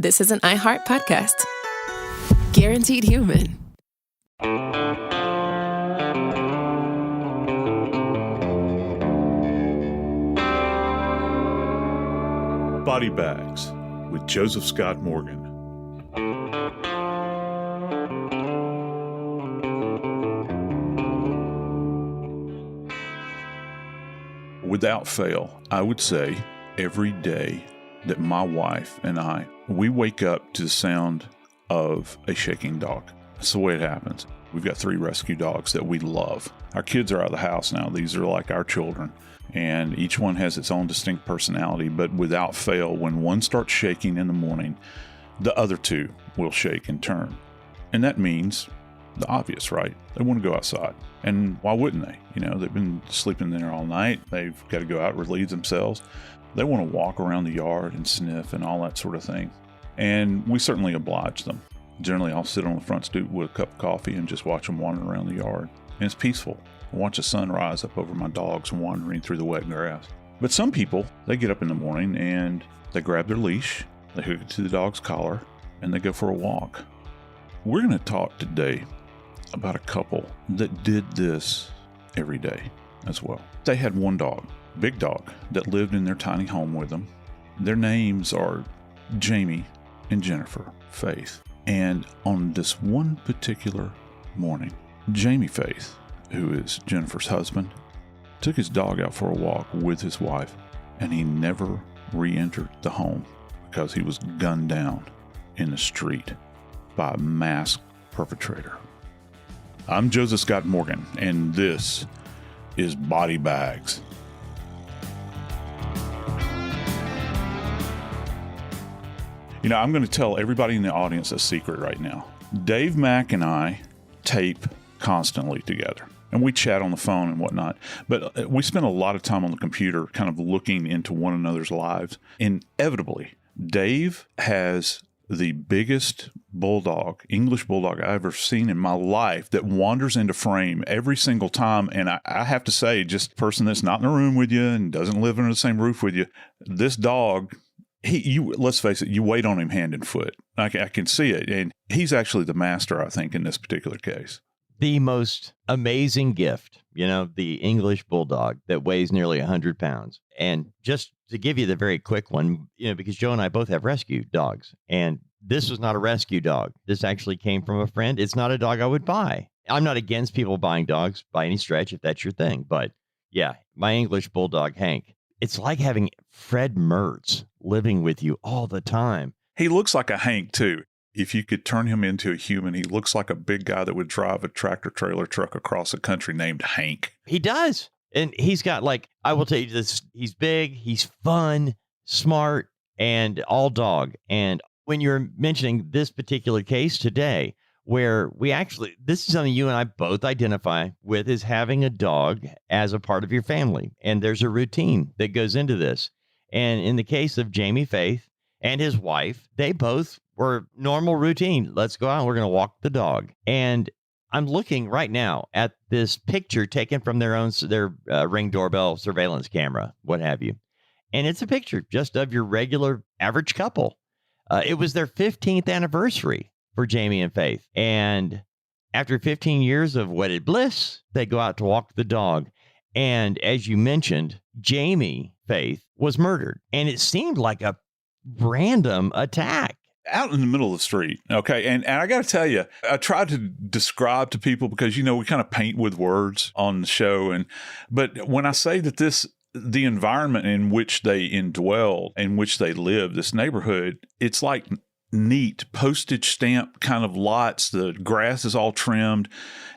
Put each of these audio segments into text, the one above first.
This is an iHeart podcast. Guaranteed human. Body Bags with Joseph Scott Morgan. Without fail, I would say every day that my wife and I, we wake up to the sound of a shaking dog. That's the way it happens. We've got 3 rescue dogs that we love. Our kids are out of the house now. These are like our children. And each one has its own distinct personality. But without fail, when one starts shaking in the morning, the other 2 will shake in turn. And that means the obvious, right? They want to go outside. And why wouldn't they? You know, they've been sleeping there all night. They've got to go out and relieve themselves. They want to walk around the yard and sniff and all that sort of thing. And we certainly oblige them. Generally, I'll sit on the front stoop with a cup of coffee and just watch them wander around the yard. And it's peaceful. I watch the sun rise up over my dogs wandering through the wet grass. But some people, they get up in the morning and they grab their leash, they hook it to the dog's collar, and they go for a walk. We're going to talk today about a couple that did this every day as well. They had one dog, big dog, that lived in their tiny home with them. Their names are Jamie and Jennifer Faith. And on this one particular morning, Jamie Faith, who is Jennifer's husband, took his dog out for a walk with his wife, and he never re-entered the home because he was gunned down in the street by a masked perpetrator. I'm Joseph Scott Morgan, and this is Body Bags. You know, I'm going to tell everybody in the audience a secret right now. Dave Mack and I tape constantly together, and we chat on the phone and whatnot, but we spend a lot of time on the computer kind of looking into one another's lives. Inevitably, Dave has the biggest bulldog, English bulldog I've ever seen in my life that wanders into frame every single time. And I have to say, just a person that's not in the room with you and doesn't live under the same roof with you, this dog, let's face it, you wait on him hand and foot. I can see it. And he's actually the master, I think, in this particular case. The most amazing gift, the English Bulldog that weighs nearly 100 pounds. And just to give you the very quick one, because Joe and I both have rescue dogs, and this was not a rescue dog. This actually came from a friend. It's not a dog I would buy. I'm not against people buying dogs by any stretch, if that's your thing. But yeah, my English Bulldog, Hank, it's like having Fred Mertz living with you all the time. He looks like a Hank, too. If you could turn him into a human, he looks like a big guy that would drive a tractor trailer truck across the country named Hank. He does. And he's got, I will tell you this, he's big, he's fun, smart, and all dog. And when you're mentioning this particular case today, where this is something you and I both identify with, is having a dog as a part of your family. And there's a routine that goes into this. And in the case of Jamie Faith and his wife, they both were normal routine. Let's go out and we're going to walk the dog. And I'm looking right now at this picture taken from their Ring doorbell surveillance camera, what have you. And it's a picture just of your regular average couple. It was their 15th anniversary for Jamie and Faith. And after 15 years of wedded bliss, they go out to walk the dog. And as you mentioned, Jamie Faith was murdered. And it seemed like a random attack. Out in the middle of the street, okay? And I got to tell you, I tried to describe to people because, we kind of paint with words on the show. But when I say that the environment in which they indwell, in which they live, this neighborhood, it's like neat postage stamp kind of lots. The grass is all trimmed,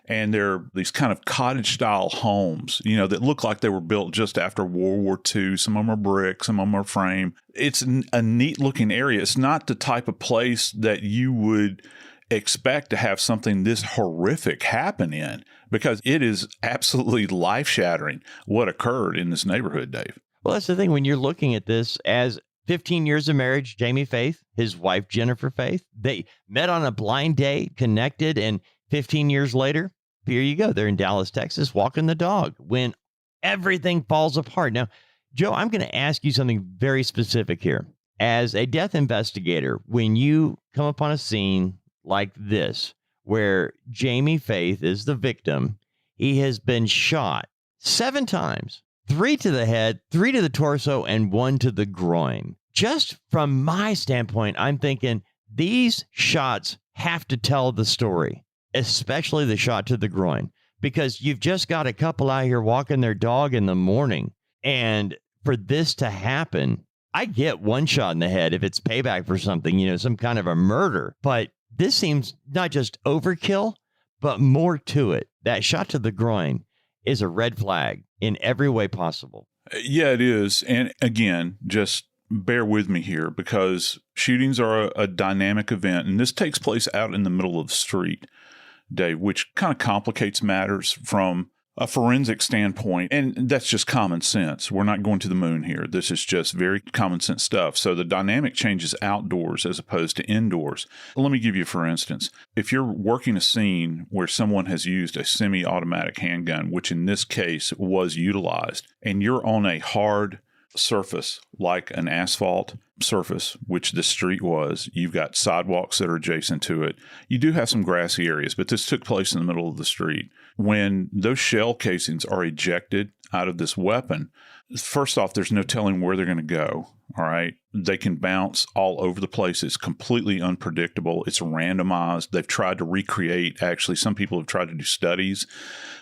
and they're these kind of cottage style homes, that look like they were built just after World War II. Some of them are brick, some of them are frame. It's a neat looking area. It's not the type of place that you would expect to have something this horrific happen in, because it is absolutely life shattering what occurred in this neighborhood, Dave. Well, that's the thing. When you're looking at this as 15 years of marriage, Jamie Faith, his wife, Jennifer Faith, they met on a blind date, connected, and 15 years later, here you go. They're in Dallas, Texas, walking the dog when everything falls apart. Now, Joe, I'm going to ask you something very specific here. as a death investigator, when you come upon a scene like this, where Jamie Faith is the victim, he has been shot 7 times, 3 to the head, 3 to the torso, and 1 to the groin. Just from my standpoint, I'm thinking these shots have to tell the story, especially the shot to the groin, because you've just got a couple out here walking their dog in the morning. And for this to happen, I get 1 shot in the head if it's payback for something, some kind of a murder. But this seems not just overkill, but more to it. That shot to the groin is a red flag in every way possible. Yeah, it is. And again, just bear with me here, because shootings are a dynamic event, and this takes place out in the middle of the street, Dave, which kind of complicates matters from a forensic standpoint. And that's just common sense. We're not going to the moon here. This is just very common sense stuff. So the dynamic changes outdoors as opposed to indoors. Let me give you, for instance, if you're working a scene where someone has used a semi-automatic handgun, which in this case was utilized, and you're on a hard surface like an asphalt surface, which the street was, you've got sidewalks that are adjacent to it. You do have some grassy areas, but this took place in the middle of the street. When those shell casings are ejected out of this weapon, first off, there's no telling where they're going to go. All right. They can bounce all over the place. It's completely unpredictable. It's randomized. They've tried to recreate, actually, some people have tried to do studies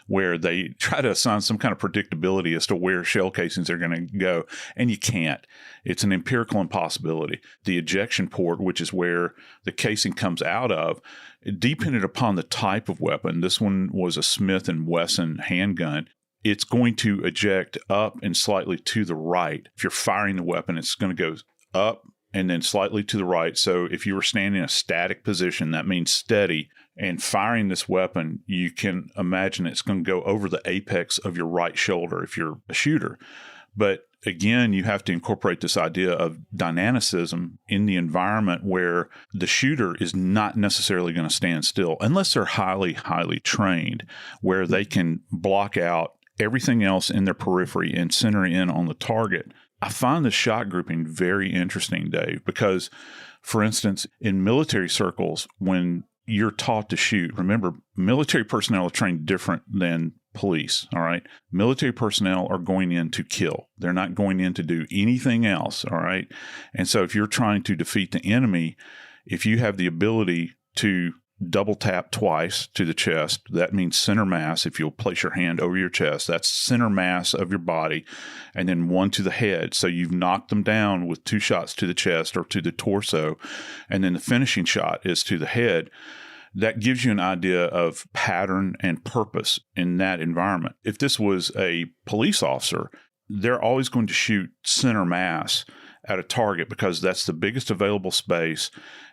where they try to assign some kind of predictability as to where shell casings are going to go. And you can't. It's an empirical impossibility. The ejection port, which is where the casing comes out of, it depended upon the type of weapon. This one was a Smith & Wesson handgun. It's going to eject up and slightly to the right. If you're firing the weapon, it's going to go up and then slightly to the right. So if you were standing in a static position, that means steady, and firing this weapon, you can imagine it's going to go over the apex of your right shoulder if you're a shooter. But again, you have to incorporate this idea of dynamicism in the environment where the shooter is not necessarily going to stand still unless they're highly, highly trained, where they can block out everything else in their periphery and center in on the target. I find the shot grouping very interesting, Dave, because, for instance, in military circles, when you're taught to shoot, remember, military personnel are trained different than police, all right? Military personnel are going in to kill. They're not going in to do anything else, all right? And so if you're trying to defeat the enemy, if you have the ability to double tap twice to the chest, that means center mass. If you'll place your hand over your chest, that's center mass of your body, and then 1 to the head. So you've knocked them down with 2 shots to the chest or to the torso, and then the finishing shot is to the head. That gives you an idea of pattern and purpose in that environment. If this was a police officer, they're always going to shoot center mass at a target because that's the biggest available space.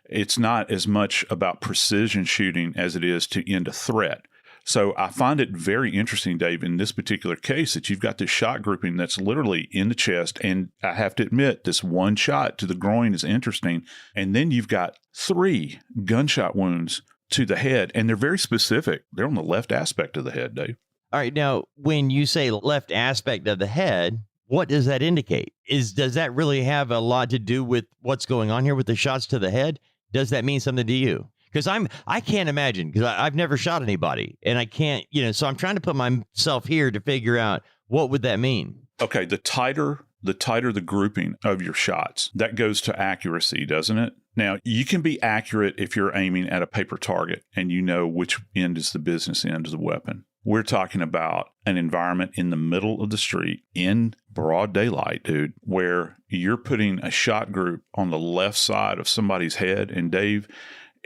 It's not as much about precision shooting as it is to end a threat. So I find it very interesting, Dave, in this particular case that you've got this shot grouping that's literally in the chest. And I have to admit, this 1 shot to the groin is interesting. And then you've got 3 gunshot wounds to the head, and they're very specific. They're on the left aspect of the head, Dave. All right. Now, when you say left aspect of the head, what does that indicate? Does that really have a lot to do with what's going on here with the shots to the head? Does that mean something to you? Because I can't imagine, because I've never shot anybody, and I can't, so I'm trying to put myself here to figure out what would that mean. Okay, the tighter the grouping of your shots, that goes to accuracy, doesn't it? Now, you can be accurate if you're aiming at a paper target and you know which end is the business end of the weapon. We're talking about an environment in the middle of the street in broad daylight, dude, where you're putting a shot group on the left side of somebody's head. And Dave,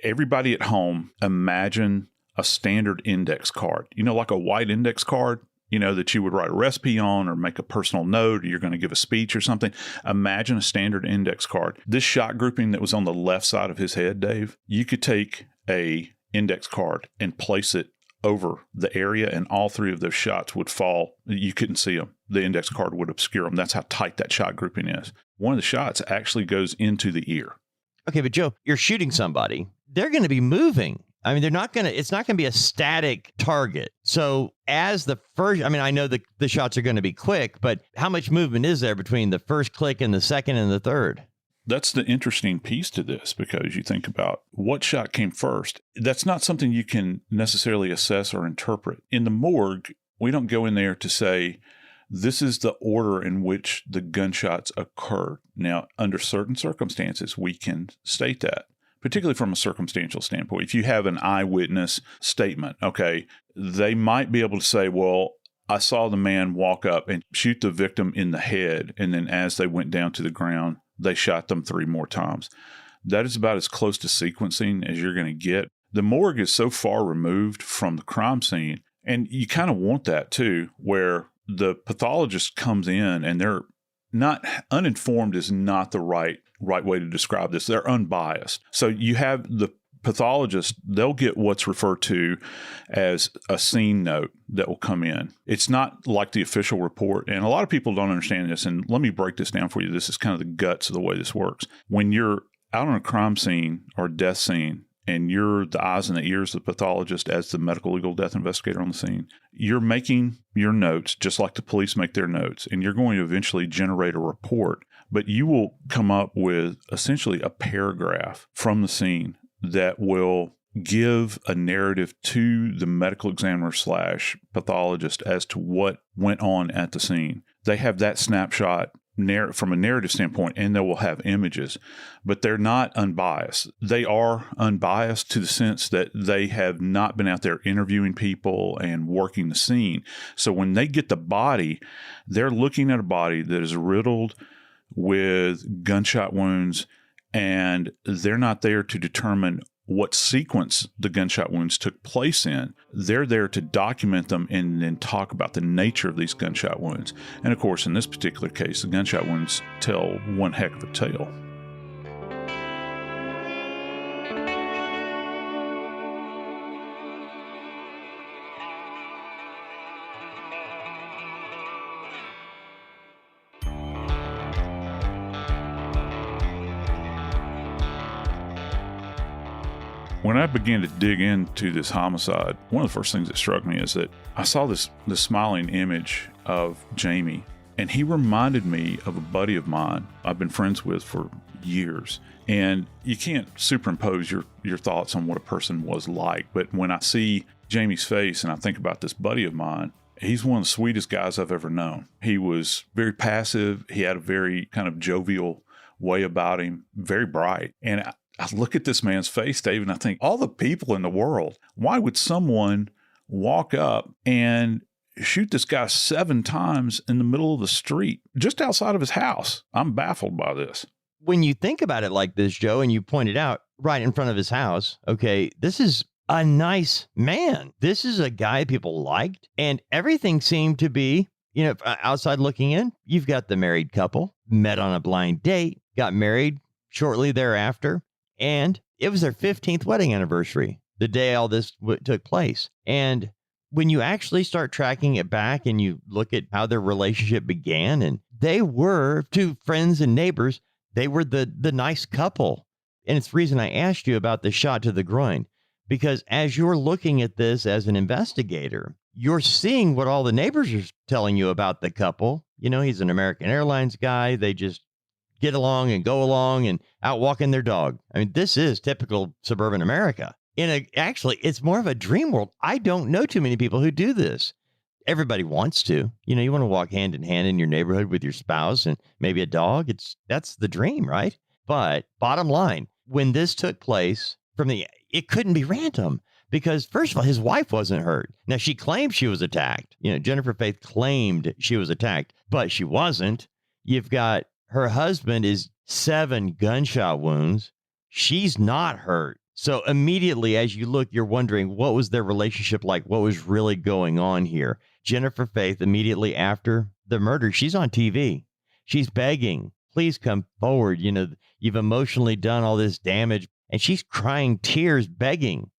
everybody at home, imagine a standard index card, like a white index card, that you would write a recipe on or make a personal note, or you're going to give a speech or something. Imagine a standard index card. This shot grouping that was on the left side of his head, Dave, you could take a index card and place it over the area, and all 3 of those shots would fall. You couldn't see them. The index card would obscure them. That's how tight that shot grouping is. One of the shots actually goes into the ear. Okay, but Joe, you're shooting somebody. They're going to be moving. I mean, it's not going to be a static target. So as the first, I know the shots are going to be quick, but how much movement is there between the first click and the second and the third? That's the interesting piece to this, because you think about what shot came first. That's not something you can necessarily assess or interpret. In the morgue, we don't go in there to say, this is the order in which the gunshots occurred. Now, under certain circumstances, we can state that, particularly from a circumstantial standpoint. If you have an eyewitness statement, okay, they might be able to say, well, I saw the man walk up and shoot the victim in the head, and then as they went down to the ground, they shot them 3 more times. That is about as close to sequencing as you're going to get. The morgue is so far removed from the crime scene, and you kind of want that too, where the pathologist comes in and they're not uninformed is not the right way to describe this. They're unbiased. So you have the pathologist, they'll get what's referred to as a scene note that will come in. It's not like the official report. And a lot of people don't understand this. And let me break this down for you. This is kind of the guts of the way this works. When you're out on a crime scene or death scene, and you're the eyes and the ears of the pathologist as the medical legal death investigator on the scene, you're making your notes just like the police make their notes, and you're going to eventually generate a report. But you will come up with essentially a paragraph from the scene that will give a narrative to the medical examiner / pathologist as to what went on at the scene. They have that snapshot from a narrative standpoint, and they will have images, but they're not unbiased. They are unbiased to the sense that they have not been out there interviewing people and working the scene. So when they get the body, they're looking at a body that is riddled with gunshot wounds, and they're not there to determine what sequence the gunshot wounds took place in. They're there to document them and then talk about the nature of these gunshot wounds. And of course, in this particular case, the gunshot wounds tell one heck of a tale. When I began to dig into this homicide, one of the first things that struck me is that I saw this smiling image of Jamie, and he reminded me of a buddy of mine I've been friends with for years. And you can't superimpose your thoughts on what a person was like, but when I see Jamie's face and I think about this buddy of mine, he's one of the sweetest guys I've ever known. He was very passive. He had a very kind of jovial way about him, very bright. And I look at this man's face, Dave, and I think, all the people in the world, why would someone walk up and shoot this guy 7 times in the middle of the street, just outside of his house? I'm baffled by this. When you think about it like this, Joe, and you pointed out right in front of his house, okay, this is a nice man. This is a guy people liked, and everything seemed to be, outside looking in. You've got the married couple, met on a blind date, got married shortly thereafter. And it was their 15th wedding anniversary, the day all this took place. And when you actually start tracking it back and you look at how their relationship began, and they were, to friends and neighbors, they were the nice couple. And it's the reason I asked you about the shot to the groin, because as you're looking at this as an investigator, you're seeing what all the neighbors are telling you about the couple. He's an American Airlines guy. They just get along and go along and out walking their dog. I mean, this is typical suburban America. Actually, it's more of a dream world. I don't know too many people who do this. Everybody wants to. You want to walk hand in hand in your neighborhood with your spouse and maybe a dog. That's the dream, right? But bottom line, when this took place, it couldn't be random, because first of all, his wife wasn't hurt. Now, she claimed she was attacked. Jennifer Faith claimed she was attacked, but she wasn't. You've got her husband is 7 gunshot wounds. She's not hurt. So immediately as you look, you're wondering, what was their relationship like? What was really going on here? Jennifer Faith, immediately after the murder, she's on TV. She's begging, please come forward. You've emotionally done all this damage. And she's crying tears, begging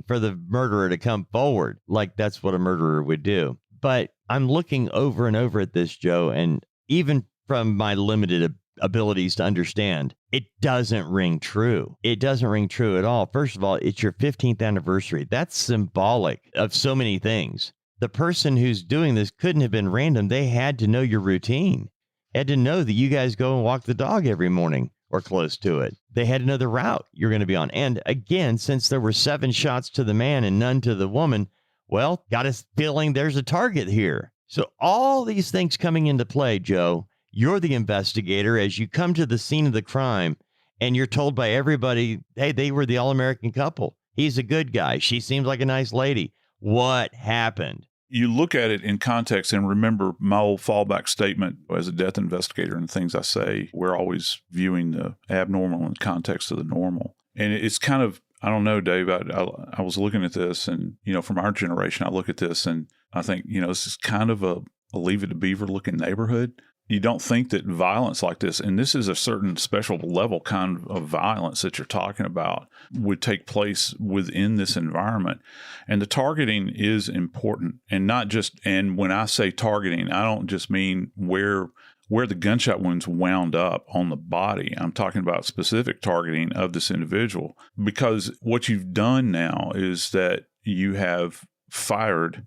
for the murderer to come forward. Like that's what a murderer would do. But I'm looking over and over at this, Joe, and even from my limited abilities to understand, it doesn't ring true. It doesn't ring true at all. First of all, it's your 15th anniversary. That's symbolic of so many things. The person who's doing this couldn't have been random. They had to know your routine, had to know that you guys go and walk the dog every morning. or close to it. They had another route you're going to be on. And again, since there were 7 shots to the man and none to the woman, well, got a feeling there's a target here. So all these things coming into play, Joe, you're the investigator as you come to the scene of the crime and you're told by everybody, hey, they were the all-American couple. He's a good guy. She seems like a nice lady. What happened? You look at it in context and remember my old fallback statement as a death investigator and things I say, we're always viewing the abnormal in context of the normal. And it's kind of, I don't know, Dave, I was looking at this and, from our generation, I look at this and I think, this is kind of a Leave It to Beaver looking neighborhood. You don't think that violence like this, and this is a certain special level kind of violence that you're talking about, would take place within this environment. And the targeting is important. And not just, and when I say targeting, I don't just mean where the gunshot wounds wound up on the body. I'm talking about specific targeting of this individual, because what you've done now is that you have fired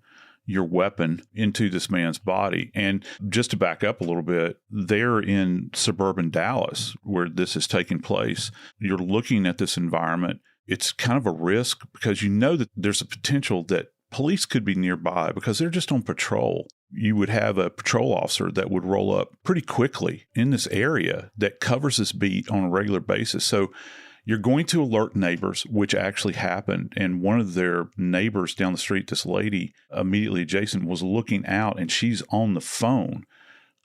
your weapon into this man's body. And just to back up a little bit, they're in suburban Dallas where this is taking place. You're looking at this environment. It's kind of a risk because you know that there's a potential that police could be nearby because they're just on patrol. You would have a patrol officer that would roll up pretty quickly in this area that covers this beat on a regular basis. So you're going to alert neighbors, which actually happened. And one of their neighbors down the street, this lady immediately adjacent, was looking out and she's on the phone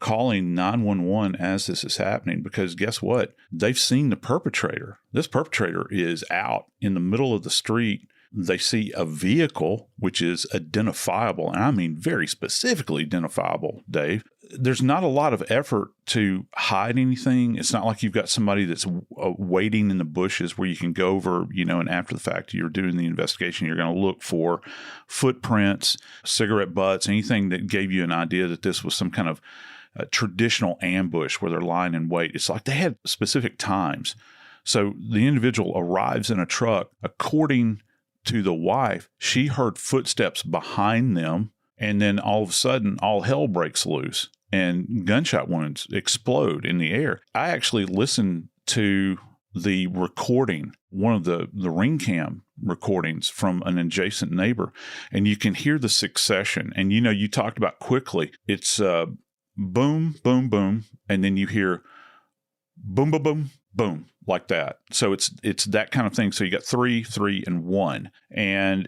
calling 911 as this is happening, because guess what? They've seen the perpetrator. This perpetrator is out in the middle of the street. They see a vehicle, which is identifiable, and I mean very specifically identifiable, Dave. There's not a lot of effort to hide anything. It's not like you've got somebody that's waiting in the bushes where you can go over, and after the fact, you're doing the investigation, you're going to look for footprints, cigarette butts, anything that gave you an idea that this was some kind of traditional ambush where they're lying in wait. It's like they had specific times. So the individual arrives in a truck. According to the wife, she heard footsteps behind them, and then all of a sudden, all hell breaks loose and gunshot wounds explode in the air. I actually listened to the recording, one of the ring cam recordings from an adjacent neighbor, and you can hear the succession. And you talked about quickly. It's boom, boom, boom, and then you hear boom, boom, boom, boom, like that. So it's that kind of thing. So you got 3, 3, and 1. And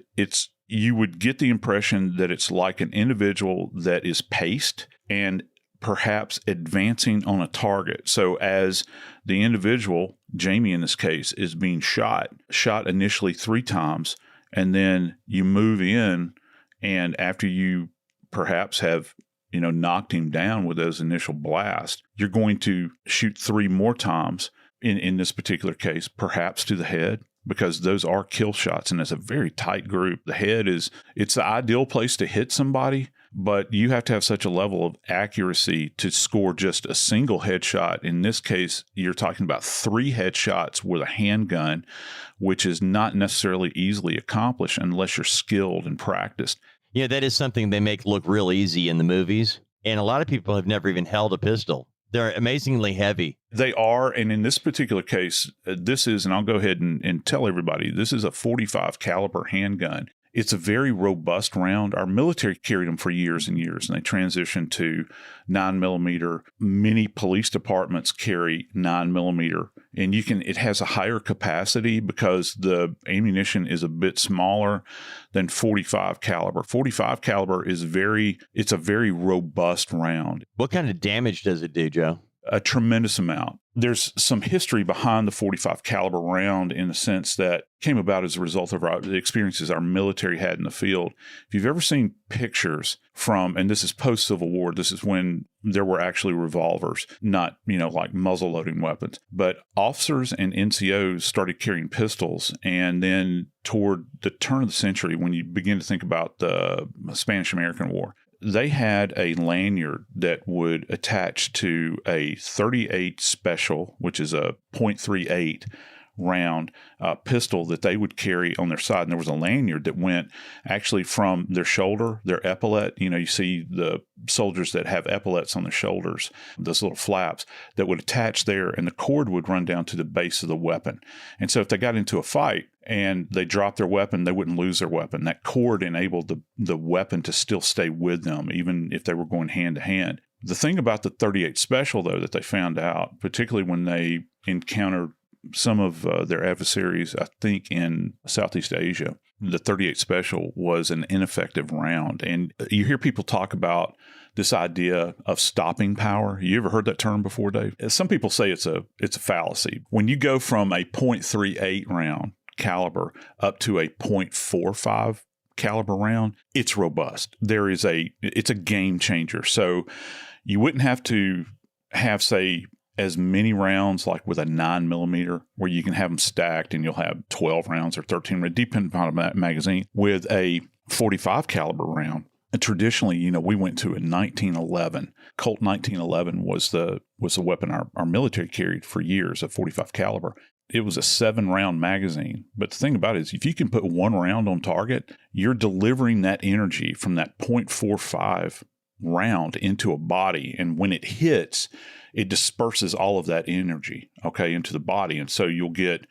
you would get the impression that it's like an individual that is paced and perhaps advancing on a target. So as the individual, Jamie in this case, is being shot initially 3 times, and then you move in, and after you perhaps have knocked him down with those initial blasts, you're going to shoot 3 more times in this particular case, perhaps to the head, because those are kill shots, and it's a very tight group. The head it's the ideal place to hit somebody, but you have to have such a level of accuracy to score just a single headshot. In this case, you're talking about 3 headshots with a handgun, which is not necessarily easily accomplished unless you're skilled and practiced. Yeah, that is something they make look real easy in the movies. And a lot of people have never even held a pistol. They're amazingly heavy. They are. And in this particular case, this is, and I'll go ahead and tell everybody, this is a .45 caliber handgun. It's a very robust round. Our military carried them for years and years, and they transitioned to 9mm. Many police departments carry 9mm, and it has a higher capacity because the ammunition is a bit smaller than .45 caliber. .45 caliber it's a very robust round. What kind of damage does it do, Joe? A tremendous amount. There's some history behind the .45 caliber round in the sense that came about as a result of the experiences our military had in the field. If you've ever seen pictures from, and this is post-Civil War, this is when there were actually revolvers, not, like muzzle loading weapons, but officers and NCOs started carrying pistols. And then toward the turn of the century, when you begin to think about the Spanish-American War, they had a lanyard that would attach to a .38 special, which is a .38 round pistol that they would carry on their side. And there was a lanyard that went actually from their shoulder, their epaulette. You see the soldiers that have epaulettes on their shoulders, those little flaps that would attach there, and the cord would run down to the base of the weapon. And so if they got into a fight and they dropped their weapon, they wouldn't lose their weapon. That cord enabled the weapon to still stay with them, even if they were going hand to hand. The thing about the 38 Special, though, that they found out, particularly when they encountered some of their adversaries, I think in Southeast Asia, the 38 Special was an ineffective round. And you hear people talk about this idea of stopping power. You ever heard that term before, Dave? Some people say it's a fallacy. When you go from a .38 round caliber up to a .45 caliber round, it's robust. It's a game changer. So you wouldn't have to have, say, as many rounds like with a 9mm, where you can have them stacked and you'll have 12 rounds or 13 rounds, depending on the magazine. With a 45 caliber round, and traditionally, we went to a 1911. Colt 1911 was the weapon our military carried for years, a 45 caliber. It was a 7-round magazine. But the thing about it is, if you can put one round on target, you're delivering that energy from that .45 round into a body. And when it hits, it disperses all of that energy, into the body. And so you'll get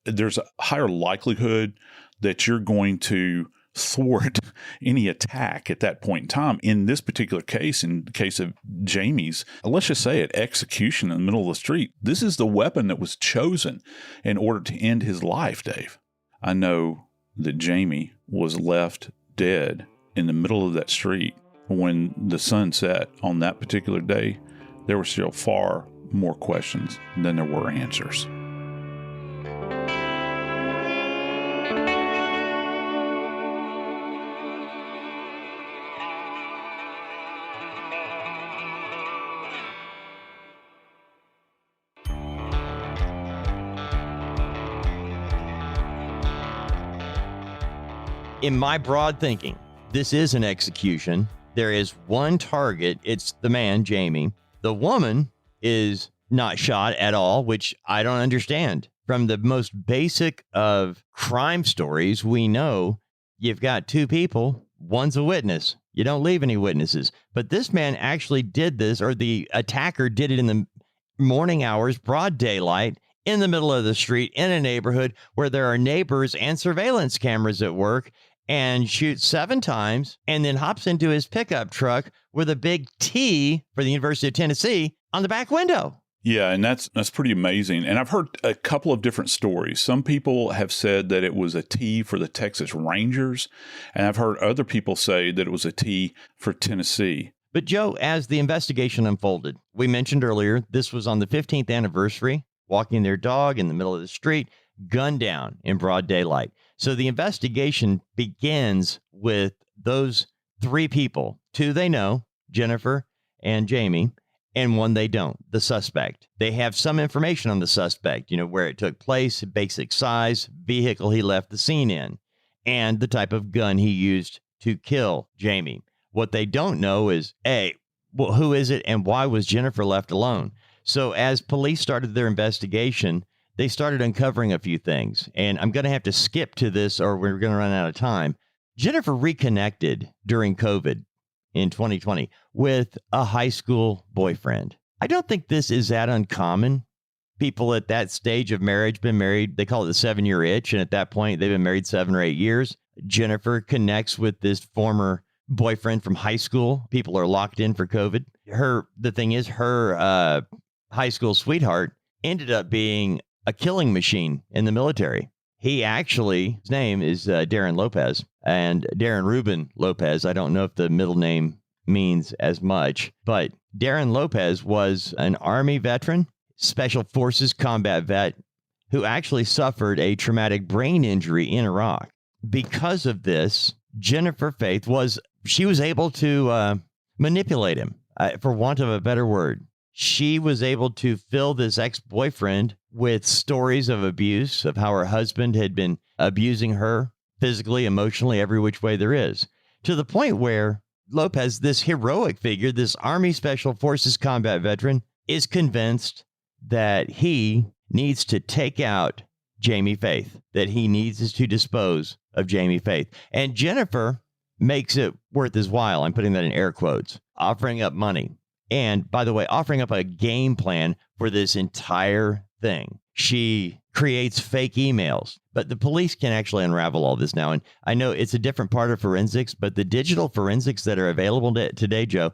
there's a higher likelihood that you're going to thwart any attack at that point in time. In this particular case, in the case of Jamie's, let's just say at execution in the middle of the street, this is the weapon that was chosen in order to end his life, Dave. I know that Jamie was left dead in the middle of that street when the sun set on that particular day. There were still far more questions than there were answers. In my broad thinking, this is an execution. There is one target. It's the man, Jamie. The woman is not shot at all, which I don't understand. From the most basic of crime stories, we know you've got two people. One's a witness. You don't leave any witnesses. But this man actually did this, or the attacker did it in the morning hours, broad daylight, in the middle of the street, in a neighborhood where there are neighbors and surveillance cameras at work, and shoots 7 times, and then hops into his pickup truck with a big T for the University of Tennessee on the back window. Yeah, and that's pretty amazing. And I've heard a couple of different stories. Some people have said that it was a T for the Texas Rangers, and I've heard other people say that it was a T for Tennessee. But Joe, as the investigation unfolded, we mentioned earlier, this was on the 15th anniversary, walking their dog in the middle of the street, gunned down in broad daylight. So the investigation begins with those 3 people. 2 they know, Jennifer and Jamie, and 1 they don't, the suspect. They have some information on the suspect, where it took place, basic size, vehicle he left the scene in, and the type of gun he used to kill Jamie. What they don't know is, who is it and why was Jennifer left alone? So as police started their investigation, they started uncovering a few things, and I'm going to have to skip to this or we're going to run out of time. Jennifer reconnected during COVID in 2020 with a high school boyfriend. I don't think this is that uncommon. People at that stage of marriage, been married, they call it the 7-year itch, and at that point, they've been married 7 or 8 years. Jennifer connects with this former boyfriend from high school. People are locked in for COVID. The thing is, her high school sweetheart ended up being a killing machine in the military. His name is Darren Lopez, and Darren Ruben Lopez. I don't know if the middle name means as much, but Darren Lopez was an Army veteran, Special Forces combat vet, who actually suffered a traumatic brain injury in Iraq. Because of this, Jennifer Faith was able to manipulate him, for want of a better word. She was able to fill this ex-boyfriend with stories of abuse, of how her husband had been abusing her physically, emotionally, every which way there is, to the point where Lopez, this heroic figure, this Army Special Forces combat veteran, is convinced that he needs to take out Jamie Faith, that he needs to dispose of Jamie Faith. And Jennifer makes it worth his while. I'm putting that in air quotes, offering up money. And by the way, offering up a game plan for this entire thing. She creates fake emails, but the police can actually unravel all this now. And I know it's a different part of forensics, but the digital forensics that are available today, Joe,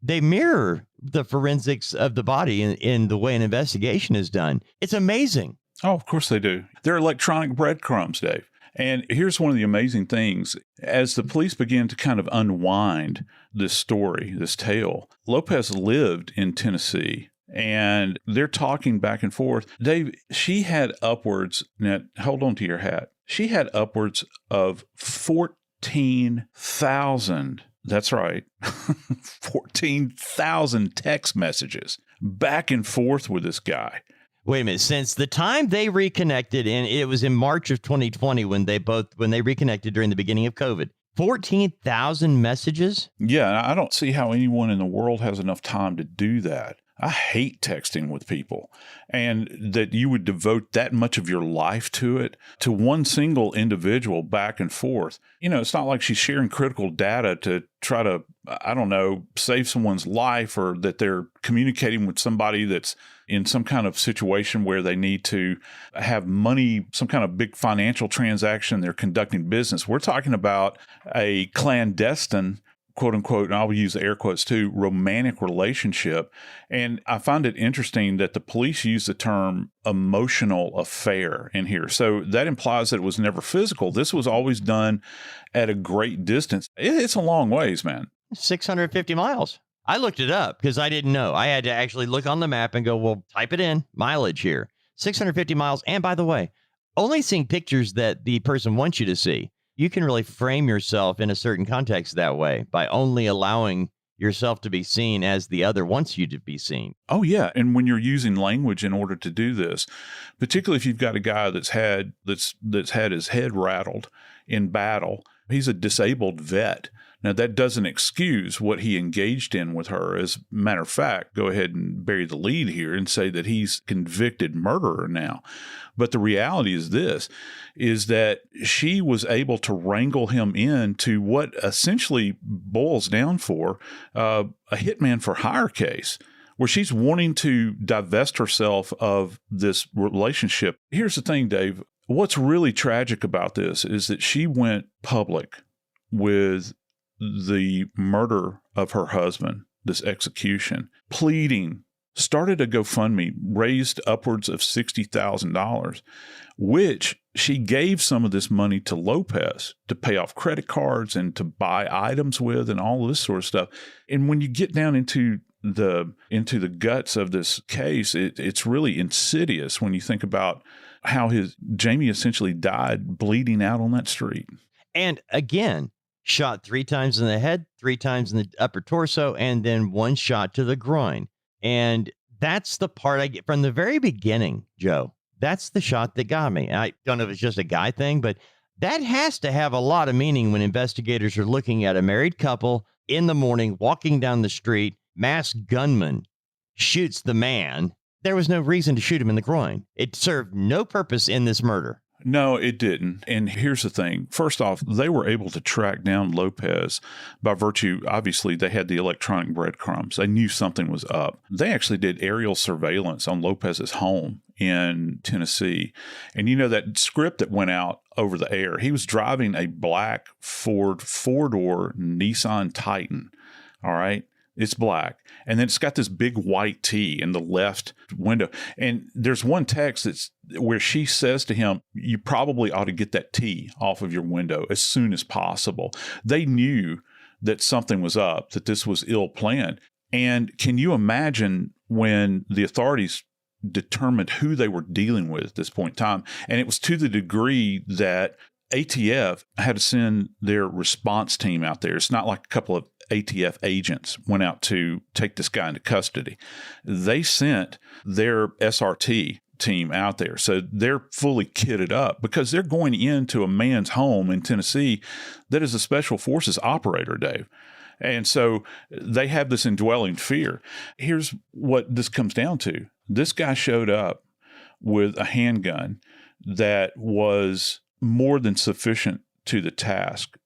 they mirror the forensics of the body in the way an investigation is done. It's amazing. Oh, of course they do. They're electronic breadcrumbs, Dave. And here's one of the amazing things. As the police began to kind of unwind this story, this tale, Lopez lived in Tennessee, and they're talking back and forth. Dave, she had upwards, now hold on to your hat, she had upwards of 14,000, that's right, 14,000 text messages back and forth with this guy. Wait a minute. Since the time they reconnected, and it was in March of 2020 when they reconnected during the beginning of COVID, 14,000 messages? Yeah, I don't see how anyone in the world has enough time to do that. I hate texting with people, and that you would devote that much of your life to it, to one single individual back and forth. You know, it's not like she's sharing critical data to try to, I don't know, save someone's life, or that they're communicating with somebody that's in some kind of situation where they need to have money, some kind of big financial transaction. They're conducting business. We're talking about a clandestine, quote unquote, and I'll use air quotes too, romantic relationship. And I find it interesting that the police use the term emotional affair in here. So that implies that it was never physical. This was always done at a great distance. It's a long ways, man. 650 miles. I looked it up because I didn't know. I had to actually look on the map and go, well, type it in, mileage here. 650 miles. And by the way, only seeing pictures that the person wants you to see. You can really frame yourself in a certain context that way by only allowing yourself to be seen as the other wants you to be seen. Oh, yeah. And when you're using language in order to do this, particularly if you've got a guy that's had his head rattled in battle, he's a disabled vet. Now, that doesn't excuse what he engaged in with her. As a matter of fact, go ahead and bury the lead here and say that he's convicted murderer now. But the reality is this, is that she was able to wrangle him into what essentially boils down for a hitman for hire case, where she's wanting to divest herself of this relationship. Here's the thing, Dave. What's really tragic about this is that she went public with the murder of her husband, this execution, pleading, started a GoFundMe, raised upwards of $60,000, which she gave some of this money to Lopez to pay off credit cards and to buy items with and all this sort of stuff. And when you get down into the guts of this case, it's really insidious when you think about how Jamie essentially died bleeding out on that street. And again, shot 3 times in the head, 3 times in the upper torso, and then 1 shot to the groin. And that's the part I get from the very beginning, Joe. That's the shot that got me. I don't know if it's just a guy thing, but that has to have a lot of meaning when investigators are looking at a married couple in the morning, walking down the street, masked gunman shoots the man. There was no reason to shoot him in the groin. It served no purpose in this murder. No, it didn't. And here's the thing. First off, they were able to track down Lopez by virtue, obviously, they had the electronic breadcrumbs. They knew something was up. They actually did aerial surveillance on Lopez's home in Tennessee. And you know that script that went out over the air, he was driving a black Ford four-door Nissan Titan. All right. It's black. And then it's got this big white T in the left window. And there's one text that's where she says to him, you probably ought to get that T off of your window as soon as possible. They knew that something was up, that this was ill planned. And can you imagine when the authorities determined who they were dealing with at this point in time? And it was to the degree that ATF had to send their response team out there. It's not like a couple of ATF agents went out to take this guy into custody. They sent their SRT team out there. So they're fully kitted up because they're going into a man's home in Tennessee that is a special forces operator, Dave. And so they have this indwelling fear. Here's what this comes down to. This guy showed up with a handgun that was more than sufficient to the task.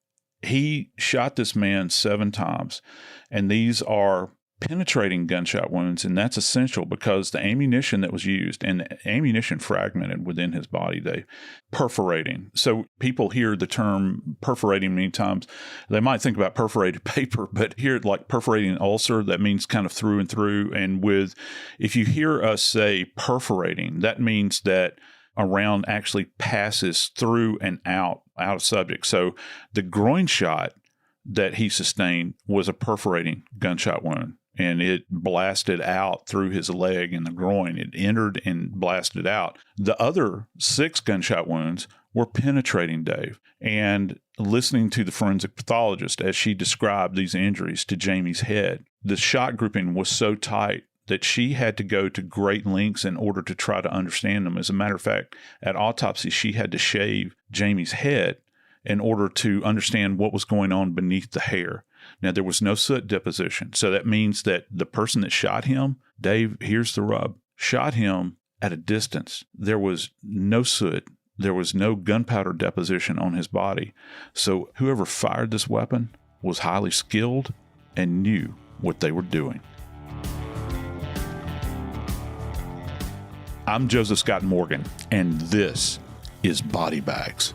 He shot this man 7 times, and these are penetrating gunshot wounds, and that's essential because the ammunition that was used, and the ammunition fragmented within his body, Dave. Perforating. So people hear the term perforating many times. They might think about perforated paper, but here, like perforating an ulcer, that means kind of through and through. And if you hear us say perforating, that means that a round actually passes through and out of subject. So the groin shot that he sustained was a perforating gunshot wound, and it blasted out through his leg and the groin. It entered and blasted out. The other 6 gunshot wounds were penetrating, Dave. And listening to the forensic pathologist as she described these injuries to Jamie's head, the shot grouping was so tight that she had to go to great lengths in order to try to understand them. As a matter of fact, at autopsy, she had to shave Jamie's head in order to understand what was going on beneath the hair. Now, there was no soot deposition. So that means that the person that shot him, Dave, here's the rub, shot him at a distance. There was no soot. There was no gunpowder deposition on his body. So whoever fired this weapon was highly skilled and knew what they were doing. I'm Joseph Scott Morgan, and this is Body Bags.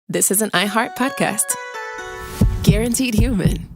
This is an iHeart podcast. Guaranteed human.